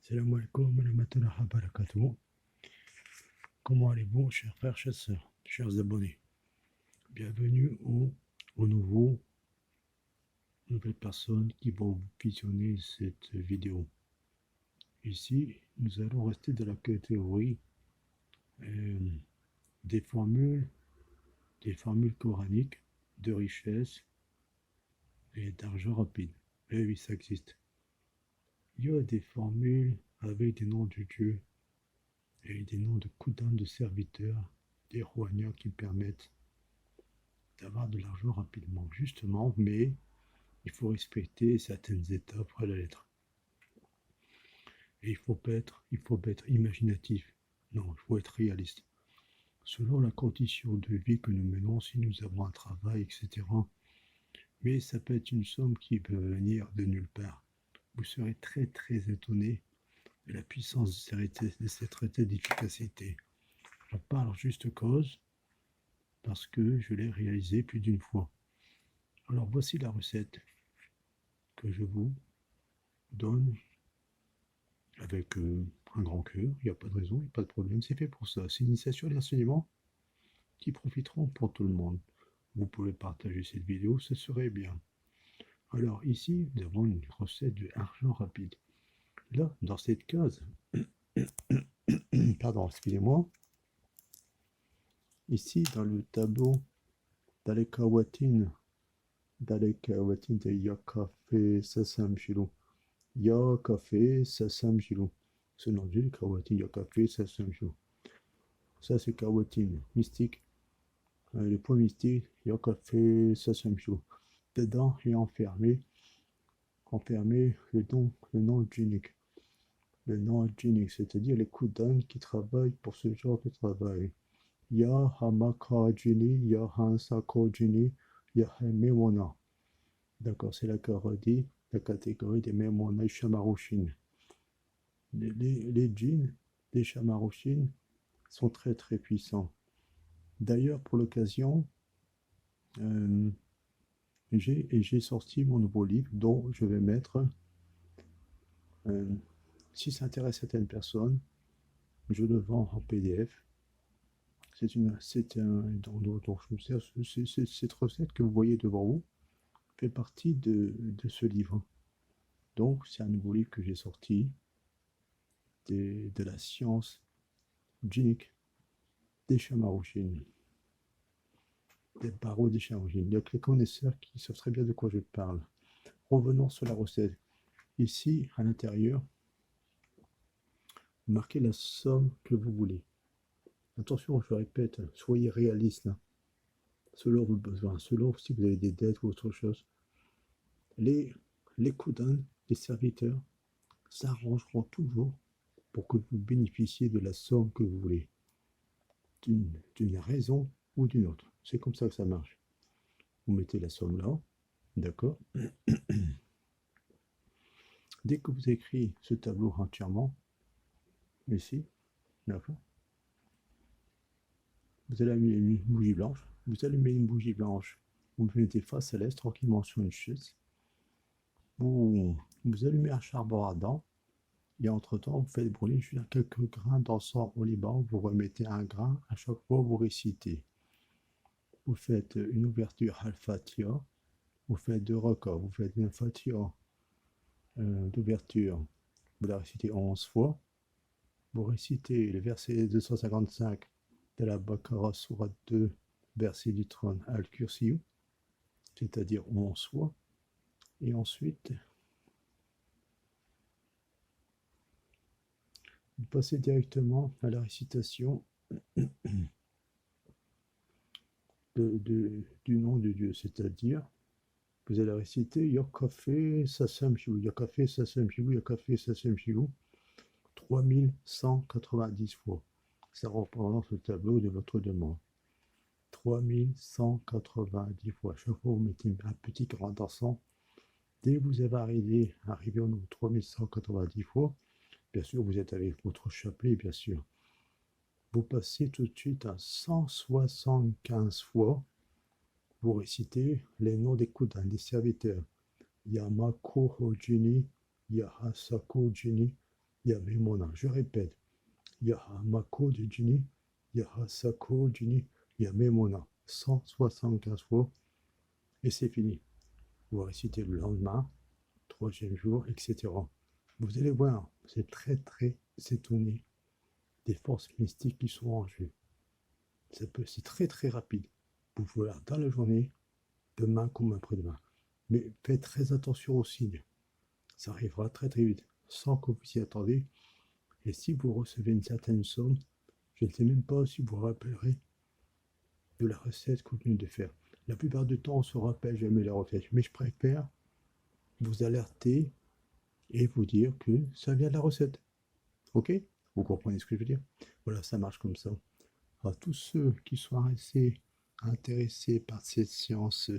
Salam alaikum wa rahmatullahi wa barakatuh. Comment allez-vous, chers frères, chers sœurs, chers abonnés? Bienvenue aux nouvelles personnes qui vont visionner cette vidéo. Ici, nous allons rester dans la catégorie euh, des formules coraniques de richesse et d'argent rapide. Et oui, ça existe. Il y a des formules avec des noms de Dieu et des noms de coudins de serviteurs, des rohagnats qui permettent d'avoir de l'argent rapidement, justement, mais il faut respecter certaines étapes à la lettre. Et il faut pas être imaginatif. Non, il faut être réaliste. Selon la condition de vie que nous menons, si nous avons un travail, etc. Mais ça peut être une somme qui peut venir de nulle part. Vous serez très très étonné de la puissance de cette recette d'efficacité. J'en parle juste cause parce que je l'ai réalisé plus d'une fois. Alors voici la recette que je vous donne avec un grand cœur, il n'y a pas de raison, il n'y a pas de problème, c'est fait pour ça. C'est une initiation et l'enseignement qui profiteront pour tout le monde. Vous pouvez partager cette vidéo, ce serait bien. Alors ici, nous avons une recette de argent rapide. Là, dans cette case, pardon, excusez-moi, ici dans le tableau d'Alekawatine de Yakafe Sasam Shilo, Yakafe Sasam Shilo, ce nom de Kawatine Yakafe Sasam Shilo. Ça, c'est Kawatine, mystique. Le point mystique, Yakafe Sasam Shilo. Dedans est enfermé le nom Jinik. Le nom Jinik, c'est-à-dire les coudins qui travaillent pour ce genre de travail. Ya Hamaka Jini, Ya Hansako Jini, Ya Memona. D'accord, c'est la catégorie des Memona et Shamarushin. Les djinns des Shamarushin sont très très puissants. D'ailleurs, pour l'occasion, j'ai sorti mon nouveau livre dont je vais mettre, si ça intéresse certaines personnes, je le vends en PDF. Cette recette que vous voyez devant vous fait partie de ce livre. Donc, c'est un nouveau livre que j'ai sorti de la science djinnique des Shamarushin, des barreaux des Shamarushin. Il y a que les connaisseurs qui savent très bien de quoi je parle. Revenons sur la recette. Ici, à l'intérieur, marquez la somme que vous voulez. Attention, je répète, soyez réaliste. Selon vos besoins, selon si vous avez des dettes ou autre chose. Les coudins, les serviteurs, s'arrangeront toujours pour que vous bénéficiez de la somme que vous voulez, d'une raison ou d'une autre. C'est comme ça que ça marche. Vous mettez la somme là, d'accord. Dès que vous avez écrit ce tableau entièrement, ici, d'accord, vous allumez une bougie blanche, vous allumez une bougie blanche, vous mettez face à l'est tranquillement sur une chaise, vous allumez un charbon ardent, et entre-temps, vous faites brûler juste quelques grains d'encens au Liban, vous remettez un grain à chaque fois, vous récitez. Vous faites une ouverture al-Fatiha, vous faites deux records, vous faites une Fatiha d'ouverture, vous la récitez 11 fois, vous récitez le verset 255 de la Baqarah Surat 2, verset du trône al-Kursiyu, c'est-à-dire 11 fois, et ensuite vous passez directement à la récitation du nom de Dieu, c'est-à-dire vous allez réciter Yakafe Sasam Shilou, Yakafe Sasam Shilou, Yakafe Sasam Shilou 3190 fois. Ça représente le tableau de votre demande. 3190 fois. Chaque fois, vous mettez un petit grain d'encens. Dès que vous avez arrivé au nombre 3190 fois, bien sûr, vous êtes avec votre chapelet, bien sûr. Vous passez tout de suite à 175 fois. Vous récitez les noms des coudins, des serviteurs. Yamako Hojini, Yahasako Jini, Yamemona. Je répète, Yahamako du Juni, Yahasako Juni, Yamemona. 175 fois, et c'est fini. Vous récitez le lendemain, troisième jour, etc. Vous allez voir, vous êtes très très étonné des forces mystiques qui sont en jeu. C'est très très rapide. Vous pouvez faire dans la journée, demain comme après-demain. Mais faites très attention aux signes. Ça arrivera très très vite, sans que vous y attendez. Et si vous recevez une certaine somme, je ne sais même pas si vous vous rappellerez de la recette que vous venez de faire. La plupart du temps, on se rappelle jamais la recette. Mais je préfère vous alerter et vous dire que ça vient de la recette. Ok? Vous comprenez ce que je veux dire? Voilà, ça marche comme ça. Alors, tous ceux qui sont assez intéressés par cette science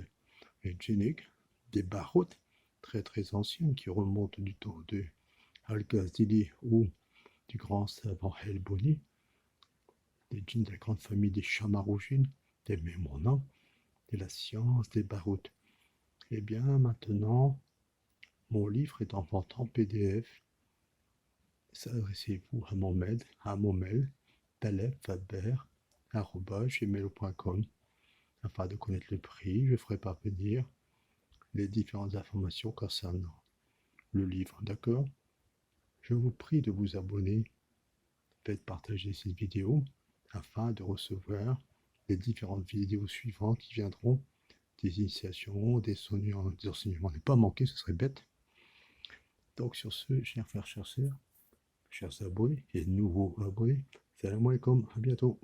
génique, des baroutes très très anciennes qui remontent du temps de Al-Ghazali ou du grand savant El-Boni, des djinns de la grande famille des Chamarougines, des Mémonans, de la science des baroutes. Eh bien, maintenant, mon livre est en vente en PDF. Adressez-vous à mon mail, talebfaber@gmail.com afin de connaître le prix. Je ferai parvenir les différentes informations concernant le livre. D'accord? Je vous prie de vous abonner, faites partager cette vidéo afin de recevoir les différentes vidéos suivantes qui viendront des initiations, des enseignements. Ne pas manquer, ce serait bête. Donc sur ce, chers frères, chers sœurs, chers abonnés et nouveaux abonnés, salam alaikum, à bientôt.